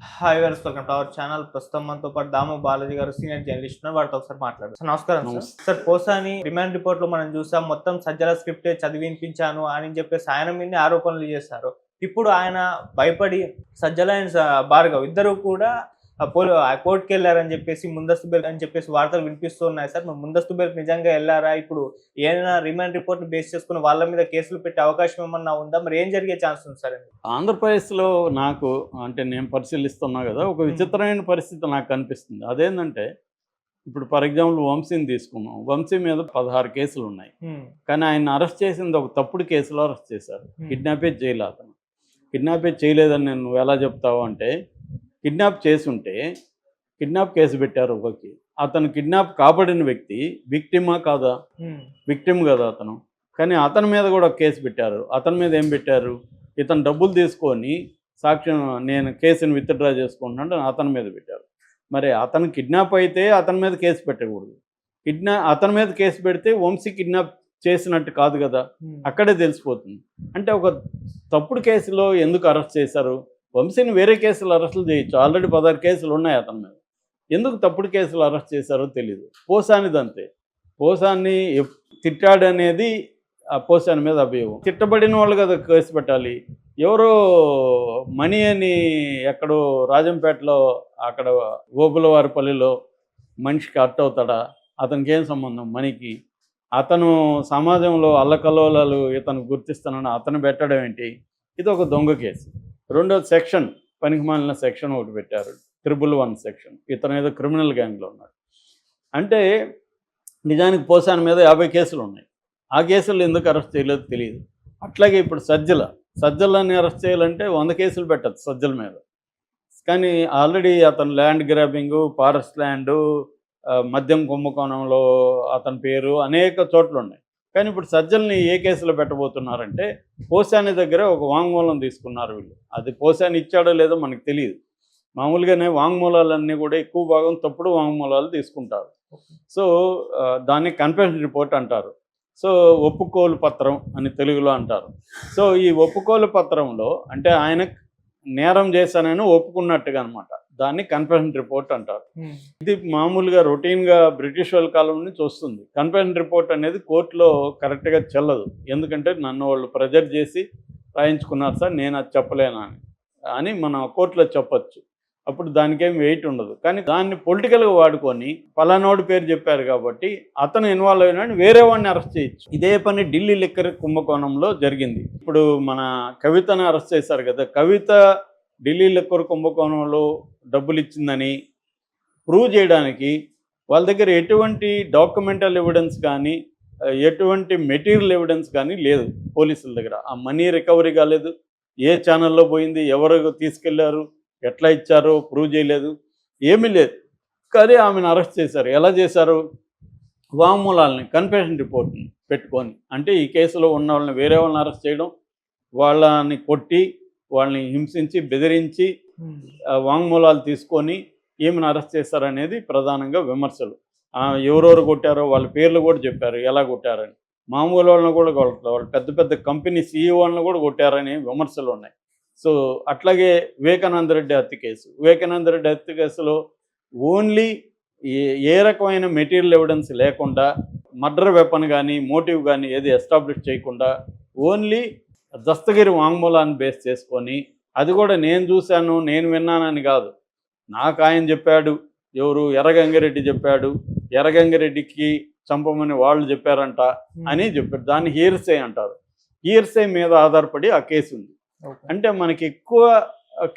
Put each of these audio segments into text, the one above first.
Hi welcome to our channel. ప్రస్తుతం మనతో పాటు దాము బాలాజీ గారు సీనియర్ జర్నలిస్ట్ ఉన్నారు. వారితో ఒకసారి మాట్లాడారు. సార్ నమస్కారం. సార్ పోసాని రిమాండ్ రిపోర్ట్ లో మనం చూసాం, మొత్తం సజ్జల స్క్రిప్ట్ చదివినిపించాను అని చెప్పేసి ఆయన మీదనే ఆరోపణలు చేశారు. ఇప్పుడు ఆయన భయపడి సజ్జల అండ్ భార్గవ్ ఇద్దరు కూడా కోర్టుకి వెళ్ళారని చెప్పేసి, ముందస్తు బెయిల్ అని చెప్పేసి వార్తలు వినిపిస్తూ ఉన్నాయి. సార్ మరి ముందస్తు బెయిల్ నిజంగా వెళ్ళారా? ఇప్పుడు ఏదైనా రిమాండ్ రిపోర్ట్ బేస్ చేసుకుని వాళ్ళ మీద కేసులు పెట్టే అవకాశం ఏమన్నా ఉందా? మరి ఏం జరిగే ఛాన్స్ ఉంది సార్? ఆంధ్రప్రదేశ్లో నాకు అంటే నేను పరిశీలిస్తున్నా కదా, ఒక విచిత్రమైన పరిస్థితి నాకు కనిపిస్తుంది. అదేంటంటే ఇప్పుడు ఫర్ ఎగ్జాంపుల్ వంశీని తీసుకున్నాం. వంశీ మీద 16 కేసులు ఉన్నాయి. కానీ ఆయన అరెస్ట్ చేసింది ఒక తప్పుడు కేసులో అరెస్ట్ చేశారు. కిడ్నాపే చేయలేదు. అతను కిడ్నాపే చేయలేదని నువ్వు ఎలా చెప్తావు అంటే, కిడ్నాప్ చేసుంటే కిడ్నాప్ కేసు పెట్టారు ఒకరికి. అతను కిడ్నాప్ కాబడిన వ్యక్తి విక్టిమా కాదా? విక్టిమ్ కదా అతను. కానీ అతని మీద కూడా కేసు పెట్టారు. అతని మీద ఏం పెట్టారు? ఇతను డబ్బులు తీసుకొని సాక్ష్యం నేను కేసుని విత్డ్రా చేసుకుంటున్నాను అతని మీద పెట్టారు. మరి అతను కిడ్నాప్ అయితే అతని మీద కేసు పెట్టకూడదు. అతని మీద కేసు పెడితే వంశీ కిడ్నాప్ చేసినట్టు కాదు కదా, అక్కడే తెలిసిపోతుంది. అంటే ఒక తప్పుడు కేసులో ఎందుకు అరెస్ట్ చేశారు? వంశీని వేరే కేసులు అరెస్టులు చేయొచ్చు. ఆల్రెడీ 16 కేసులు ఉన్నాయి అతని మీద. ఎందుకు తప్పుడు కేసులు అరెస్ట్ చేశారో తెలియదు. పోసానిదంతే. పోసాన్ని తిట్టాడనేది ఆ పోసాని మీద అభియోగం. తిట్టబడిన వాళ్ళు కదా కేసు పెట్టాలి. ఎవరో మణి అని ఎక్కడో రాజంపేటలో అక్కడ గోపులవారిపల్లిలో మనిషికి అర్ట్ అవుతాడా? అతనికి ఏం సంబంధం మణికి? అతను సమాజంలో అల్లకల్లోలాలు ఇతను గుర్తిస్తానని అతను పెట్టడం ఏంటి? ఇది ఒక దొంగ కేసు. రెండోది సెక్షన్, పనికిమాలిన సెక్షన్ ఒకటి పెట్టారు, 111 సెక్షన్. ఇతను ఏదో క్రిమినల్ గ్యాంగ్లో ఉన్నాడు. అంటే నిజానికి పోసాని మీద 50 కేసులు ఉన్నాయి. ఆ కేసులు ఎందుకు అరెస్ట్ చేయలేదో తెలియదు. అట్లాగే ఇప్పుడు సజ్జలని అరెస్ట్ చేయాలంటే 100 కేసులు పెట్టచ్చు సజ్జల మీద. కానీ ఆల్రెడీ అతను ల్యాండ్ గ్రాబింగు, ఫారెస్ట్ ల్యాండు, మద్యం కుంభకోణంలో అతని పేరు అనేక చోట్ల ఉన్నాయి. కానీ ఇప్పుడు సజ్జల్ని ఏ కేసులో పెట్టబోతున్నారంటే, పోసాని దగ్గర ఒక వాంగ్మూలం తీసుకున్నారు వీళ్ళు. అది పోసాని ఇచ్చాడో లేదో మనకు తెలియదు. మామూలుగానే వాంగ్మూలాలన్నీ కూడా ఎక్కువ భాగం తప్పుడు వాంగ్మూలాలు తీసుకుంటారు. సో దాన్ని కన్ఫెషన్ రిపోర్ట్ అంటారు. సో ఒప్పుకోలు పత్రం అని తెలుగులో అంటారు. సో ఈ ఒప్పుకోలు పత్రంలో అంటే ఆయన నేరం చేశానని ఒప్పుకున్నట్టుగా అనమాట. దాన్ని కన్ఫెషన్ రిపోర్ట్ అంటారు. ఇది మామూలుగా రొటీన్గా బ్రిటిష్ వాళ్ళ కాలం నుంచి వస్తుంది. కన్ఫెషన్ రిపోర్ట్ అనేది కోర్టులో కరెక్ట్గా చెల్లదు. ఎందుకంటే నన్ను వాళ్ళు ప్రెజర్ చేసి రాయించుకున్నారు సార్, నేను అది చెప్పలేనా అని మన కోర్టులో చెప్పచ్చు. అప్పుడు దానికేం వెయిట్ ఉండదు. కానీ దాన్ని పొలిటికల్గా వాడుకొని పలానోడి పేరు చెప్పారు కాబట్టి అతను ఇన్వాల్వ్ అయినాడు, వేరే వాడిని అరెస్ట్ చేయొచ్చు. ఇదే పని ఢిల్లీ లిక్కర్ కుంభకోణంలో జరిగింది. ఇప్పుడు మన కవితను అరెస్ట్ చేశారు కదా, కవిత ఢిల్లీ లిక్కర్ కుంభకోణంలో డబ్బులు ఇచ్చిందని ప్రూవ్ చేయడానికి వాళ్ళ దగ్గర ఎటువంటి డాక్యుమెంటల్ ఎవిడెన్స్ కానీ ఎటువంటి మెటీరియల్ ఎవిడెన్స్ కానీ లేదు పోలీసుల దగ్గర. ఆ మనీ రికవరీ కాలేదు, ఏ ఛానల్లో పోయింది, ఎవరు తీసుకెళ్లారు, ఎట్లా ఇచ్చారో ప్రూవ్ చేయలేదు, ఏమీ లేదు. కానీ ఆమెను అరెస్ట్ చేశారు. ఎలా చేశారు? వాంగ్మూలాలని కన్ఫెషన్ రిపోర్ట్ని పెట్టుకొని. అంటే ఈ కేసులో ఉన్న వాళ్ళని వేరే వాళ్ళని అరెస్ట్ చేయడం, వాళ్ళని కొట్టి వాళ్ళని హింసించి బెదిరించి వాంగ్మూలాలు తీసుకొని ఏమైనా అరెస్ట్ చేశారనేది ప్రధానంగా విమర్శలు. ఎవరెవరు కొట్టారో వాళ్ళ పేర్లు కూడా చెప్పారు, ఎలా కొట్టారని. మామూలు వాళ్ళని కూడా కొట్టారు, వాళ్ళు పెద్ద పెద్ద కంపెనీ సీఈఓలను కూడా కొట్టారని విమర్శలు ఉన్నాయి. సో అట్లాగే వివేకానంద రెడ్డి హత్య కేసులో ఓన్లీ ఏ రకమైన మెటీరియల్ ఎవిడెన్స్ లేకుండా, మర్డర్ వెపన్ కానీ మోటివ్ కానీ ఏది ఎస్టాబ్లిష్ చేయకుండా ఓన్లీ దస్తగిరి వాంగ్మూలాన్ని బేస్ చేసుకొని, అది కూడా నేను చూశాను నేను విన్నానని కాదు, నాకు ఆయన చెప్పాడు, ఎవరు ఎర్రగంగిరెడ్డి చెప్పాడు, ఎర్రగంగిరెడ్డికి చంపమని వాళ్ళు చెప్పారంట అని చెప్పారు. దాన్ని హీర్సే అంటారు. హీర్సే మీద ఆధారపడి ఆ కేసు ఉంది. అంటే మనకి ఎక్కువ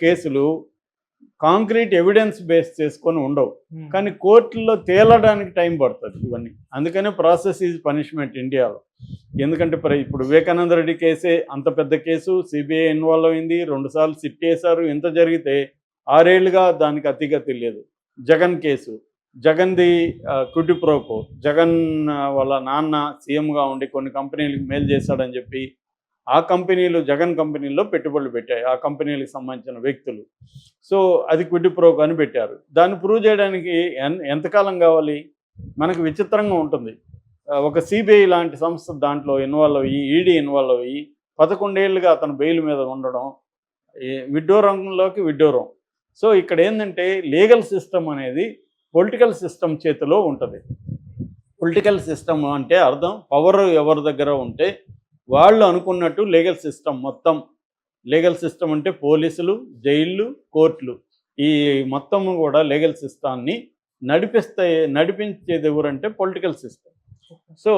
కేసులు కాంక్రీట్ ఎవిడెన్స్ బేస్ చేసుకొని ఉండవు. కానీ కోర్టుల్లో తేలడానికి టైం పడుతుంది ఇవన్నీ. అందుకనే ప్రాసెస్ ఈజ్ పనిష్మెంట్ ఇండియాలో. ఎందుకంటే ఇప్పుడు వివేకానంద రెడ్డి కేసే అంత పెద్ద కేసు, సిబిఐ ఇన్వాల్వ్ అయింది, 2 సార్లు సిట్ చేశారు. ఇంత జరిగితే 6 ఏళ్ళుగా దానికి అతిగతి లేదు. జగన్ కేసు, జగన్ది క్విడ్ ప్రోకో, జగన్ వాళ్ళ నాన్న సీఎంగా ఉండి కొన్ని కంపెనీలకు మేలు చేశాడని చెప్పి ఆ కంపెనీలు జగన్ కంపెనీల్లో పెట్టుబడులు పెట్టాయి ఆ కంపెనీలకు సంబంధించిన వ్యక్తులు. సో అది క్విడ్ ప్రోకో అని పెట్టారు. దాన్ని ప్రూవ్ చేయడానికి ఎంతకాలం కావాలి? మనకు విచిత్రంగా ఉంటుంది. ఒక సిబిఐ లాంటి సంస్థ దాంట్లో ఇన్వాల్వ్ అయ్యి, ఈడీ ఇన్వాల్వ్ అయ్యి 11 ఏళ్ళుగా అతను బెయిల్ మీద ఉండడం, విడ్డూరంలోకి విడ్డూరం. సో ఇక్కడ ఏంటంటే లీగల్ సిస్టమ్ అనేది పొలిటికల్ సిస్టమ్ చేతిలో ఉంటుంది. పొలిటికల్ సిస్టమ్ అంటే అర్థం పవర్ ఎవరి దగ్గర ఉంటే వాళ్ళు అనుకున్నట్టు లీగల్ సిస్టమ్ మొత్తం. లీగల్ సిస్టమ్ అంటే పోలీసులు, జైళ్ళు, కోర్టులు, ఈ మొత్తం కూడా లీగల్ సిస్టాన్ని నడిపించేది ఎవరంటే పొలిటికల్ సిస్టమ్. సో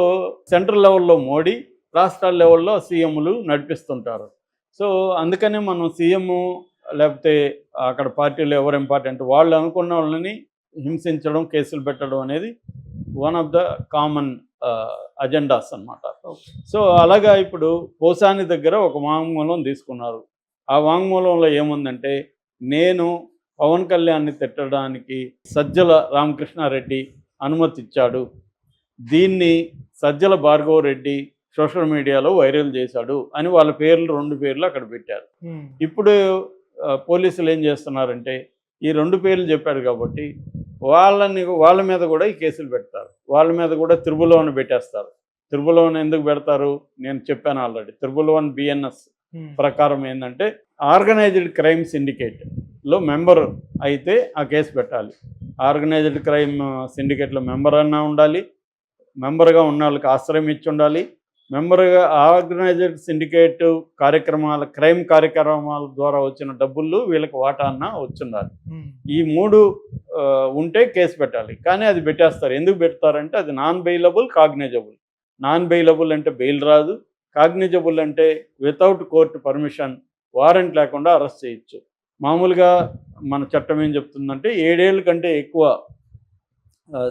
సెంట్రల్ లెవెల్లో మోడీ, రాష్ట్రాల లెవెల్లో సీఎంలు నడిపిస్తుంటారు. సో అందుకనే మనం సీఎం లేకపోతే అక్కడ పార్టీలో ఎవరు ఇంపార్టెంట్ వాళ్ళు అనుకున్న వాళ్ళని హింసించడం, కేసులు పెట్టడం అనేది one of the common agendas అన్నమాట. సో అలాగా ఇప్పుడు పోసాని దగ్గర ఒక వాంగ్మూలం తీసుకున్నారు. ఆ వాంగ్మూలంలో ఏముందంటే, నేను పవన్ కళ్యాణ్ని తిట్టడానికి సజ్జల రామకృష్ణారెడ్డి అనుమతి ఇచ్చాడు, దీన్ని సజ్జల భార్గవ రెడ్డి సోషల్ మీడియాలో వైరల్ చేశాడు అని వాళ్ళ పేర్లు 2 పేర్లు అక్కడ పెట్టారు. ఇప్పుడు పోలీసులు ఏం చేస్తున్నారంటే, ఈ 2 పేర్లు చెప్పారు కాబట్టి వాళ్ళ మీద కూడా ఈ కేసులు పెడతారు. వాళ్ళ మీద కూడా త్రిబుల్-1 పెట్టేస్తారు. త్రిబుల్-1 ఎందుకు పెడతారు నేను చెప్పాను ఆల్రెడీ. త్రిబుల్-1 బిఎన్ఎస్ ప్రకారం ఏంటంటే, ఆర్గనైజ్డ్ క్రైమ్ సిండికేట్లో మెంబర్ అయితే ఆ కేసు పెట్టాలి. ఆర్గనైజ్డ్ క్రైమ్ సిండికేట్లో మెంబర్ అన్నా ఉండాలి, మెంబర్గా ఉన్న వాళ్ళకి ఆశ్రయం ఇచ్చి ఉండాలి, మెంబర్గా ఆర్గనైజ్డ్ సిండికేట్ క్రైమ్ కార్యక్రమాల ద్వారా వచ్చిన డబ్బులు వీళ్ళకి వాటా అన్న వచ్చుండాలి. ఈ 3 ఉంటే కేసు పెట్టాలి. కానీ అది పెట్టేస్తారు. ఎందుకు పెడతారంటే అది non bailable, cognisable. Non bailable అంటే బెయిల్ రాదు, కాగ్నిజబుల్ అంటే వితౌట్ కోర్టు పర్మిషన్ వారెంట్ లేకుండా అరెస్ట్ చేయొచ్చు. మామూలుగా మన చట్టం ఏం చెప్తుందంటే 7 ఏళ్ళ కంటే ఎక్కువ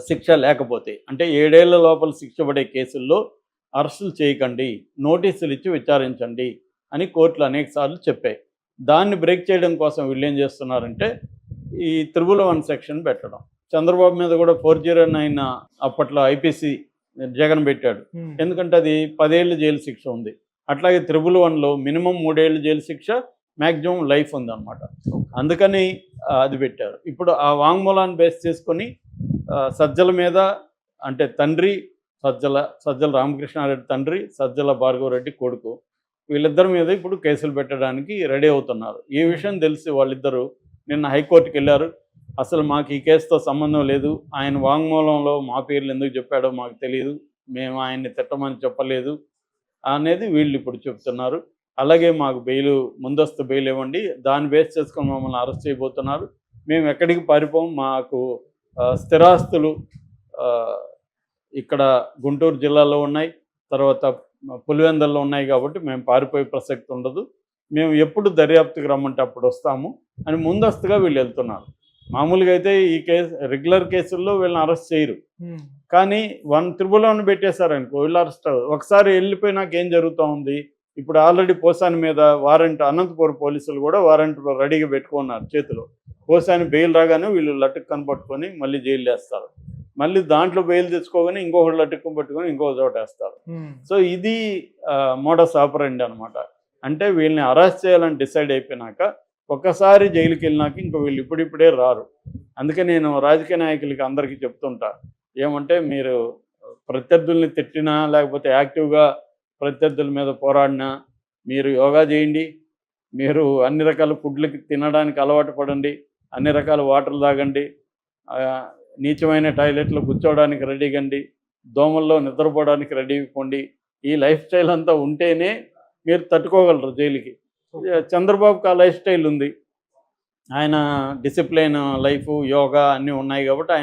శిక్ష లేకపోతే, అంటే 7 ఏళ్ల లోపల శిక్ష పడే కేసుల్లో అరెస్టులు చేయకండి, నోటీసులు ఇచ్చి విచారించండి అని కోర్టులు అనేకసార్లు చెప్పాయి. దాన్ని బ్రేక్ చేయడం కోసం వీళ్ళు ఏం చేస్తున్నారంటే ఈ త్రిబుల్-1 సెక్షన్ పెట్టడం. చంద్రబాబు మీద కూడా 409 అప్పట్లో ఐపీసీ జగన్ పెట్టాడు. ఎందుకంటే అది 10 ఏళ్ళు జైలు శిక్ష ఉంది. అట్లాగే త్రిబుల్-1లో మినిమం 3 ఏళ్ళు జైలు శిక్ష, మ్యాక్సిమం లైఫ్ ఉందన్నమాట. అందుకని అది పెట్టారు. ఇప్పుడు ఆ వాంగ్మూలాన్ని బేస్ చేసుకొని సజ్జల మీద, అంటే తండ్రి సజ్జల రామకృష్ణారెడ్డి తండ్రి, సజ్జల భార్గవరెడ్డి కొడుకు, వీళ్ళిద్దరి మీద ఇప్పుడు కేసులు పెట్టడానికి రెడీ అవుతున్నారు. ఈ విషయం తెలిసి వాళ్ళిద్దరూ నిన్న హైకోర్టుకి వెళ్ళారు. అసలు మాకు ఈ కేసుతో సంబంధం లేదు, ఆయన వాంగ్మూలంలో మా పేర్లు ఎందుకు చెప్పాడో మాకు తెలియదు, మేము ఆయన్ని తిట్టమని చెప్పలేదు అనేది వీళ్ళు ఇప్పుడు చెప్తున్నారు. అలాగే మాకు ముందస్తు బెయిల్ ఇవ్వండి, దాన్ని బేస్ చేసుకొని మమ్మల్ని అరెస్ట్ చేయబోతున్నారు, మేము ఎక్కడికి పారిపోం, మాకు స్థిరాస్తులు ఇక్కడ గుంటూరు జిల్లాలో ఉన్నాయి, తర్వాత పులివెందుల్లో ఉన్నాయి కాబట్టి మేము పారిపోయే ప్రసక్తి ఉండదు, మేము ఎప్పుడు దర్యాప్తుకి రమ్మంటే అప్పుడు వస్తాము అని ముందస్తుగా వీళ్ళు వెళ్తున్నారు. మామూలుగా అయితే ఈ రెగ్యులర్ కేసుల్లో వీళ్ళని అరెస్ట్ చేయరు, కానీ 1 త్రిబుల్-1 పెట్టేశారనుకో వీళ్ళు అరెస్ట్ అవ్వదు. ఒకసారి వెళ్ళిపోయినాక ఏం జరుగుతూ ఉంది, ఇప్పుడు ఆల్రెడీ పోసాని మీద వారెంట్, అనంతపురం పోలీసులు కూడా వారెంట్ రెడీగా పెట్టుకున్నారు చేతిలో. పోసాని బెయిల్ రాగానే వీళ్ళు లటుక్కని పట్టుకొని మళ్ళీ జైలు వేస్తారు, మళ్ళీ దాంట్లో బెయిల్ తెచ్చుకోగానే ఇంకొకటి లటుక్కని పట్టుకొని ఇంకో చోట వేస్తారు. సో ఇది మోడస్ ఆపరెండి అనమాట. అంటే వీళ్ళని అరెస్ట్ చేయాలని డిసైడ్ అయిపోయినాక ఒక్కసారి జైలుకి వెళ్ళినాక ఇంకో వీళ్ళు ఇప్పుడిప్పుడే రారు. అందుకే నేను రాజకీయ నాయకులకి అందరికీ చెప్తుంటా, ఏమంటే మీరు ప్రత్యర్థుల్ని తిట్టినా లేకపోతే యాక్టివ్గా ప్రత్యర్థుల మీద పోరాడినా మీరు యోగా చేయండి, మీరు అన్ని రకాల ఫుడ్లకి తినడానికి అలవాటు పడండి, అన్ని రకాల వాటర్ తాగండి, నీచమైన టాయిలెట్లో కూర్చోవడానికి రెడీగండి, దోమల్లో నిద్రపోవడానికి రెడీ పొండి, ఈ లైఫ్ స్టైల్ అంతా ఉంటేనే మీరు తట్టుకోగలరు జైలుకి. చంద్రబాబుకి ఆ లైఫ్ స్టైల్ ఉంది, ఆయన డిసిప్లిన్ లైఫ్, యోగా అన్నీ ఉన్నాయి కాబట్టి